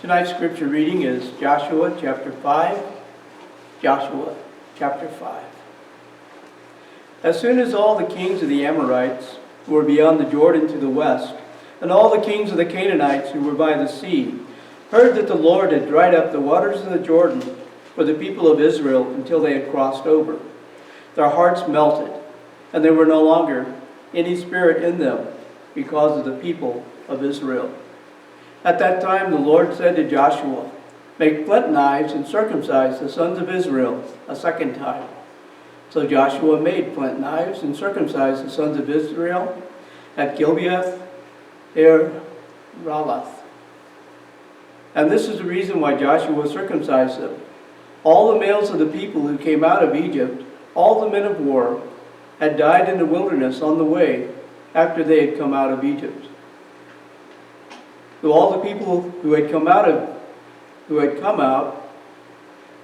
Tonight's scripture reading is Joshua chapter 5. Joshua chapter 5. As soon as all the kings of the Amorites who were beyond the Jordan to the west, and all the kings of the Canaanites who were by the sea, heard that the Lord had dried up the waters of the Jordan for the people of Israel until they had crossed over, their hearts melted, and there were no longer any spirit in them because of the people of Israel. At that time the Lord said to Joshua, "Make flint knives and circumcise the sons of Israel a second time." So Joshua made flint knives and circumcised the sons of Israel at Gibeath Ralath. And this is the reason why Joshua circumcised them. All the males of the people who came out of Egypt, all the men of war, had died in the wilderness on the way after they had come out of Egypt. Though all the people who had come out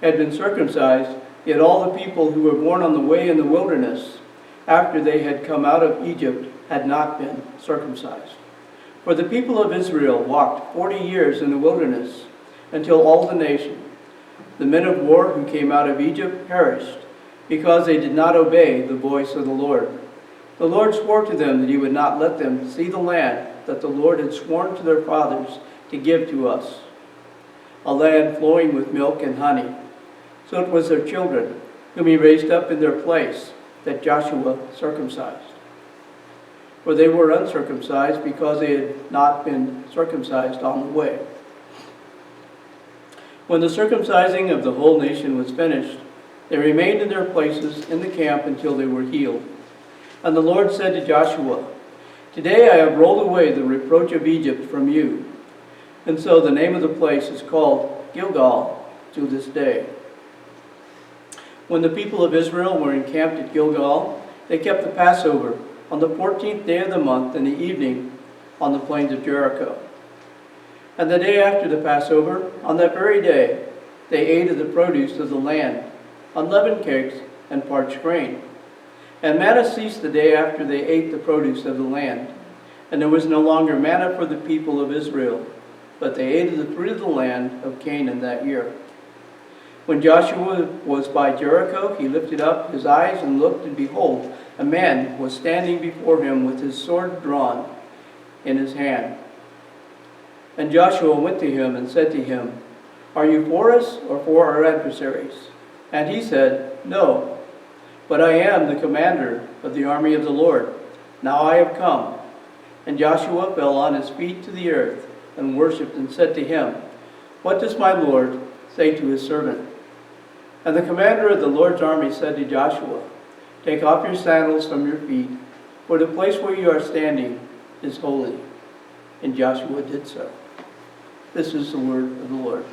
had been circumcised, yet all the people who were born on the way in the wilderness after they had come out of Egypt had not been circumcised. For the people of Israel walked 40 years in the wilderness until all the nation, the men of war who came out of Egypt, perished because they did not obey the voice of the Lord. The Lord swore to them that he would not let them see the land that the Lord had sworn to their fathers to give to us, a land flowing with milk and honey. So it was their children, whom he raised up in their place, that Joshua circumcised. For they were uncircumcised because they had not been circumcised on the way. When the circumcising of the whole nation was finished, they remained in their places in the camp until they were healed. And the Lord said to Joshua, "Today I have rolled away the reproach of Egypt from you." And so the name of the place is called Gilgal to this day. When the people of Israel were encamped at Gilgal, they kept the Passover on the 14th day of the month in the evening on the plains of Jericho. And the day after the Passover, on that very day, they ate of the produce of the land, unleavened cakes and parched grain. And manna ceased the day after they ate the produce of the land. And there was no longer manna for the people of Israel, but they ate of the fruit of the land of Canaan that year. When Joshua was by Jericho, he lifted up his eyes and looked, and behold, a man was standing before him with his sword drawn in his hand. And Joshua went to him and said to him, "Are you for us or for our adversaries?" And he said, "No, but I am the commander of the army of the Lord. Now I have come." And Joshua fell on his feet to the earth and worshipped and said to him, "What does my Lord say to his servant?" And the commander of the Lord's army said to Joshua, "Take off your sandals from your feet, for the place where you are standing is holy." And Joshua did so. This is the word of the Lord.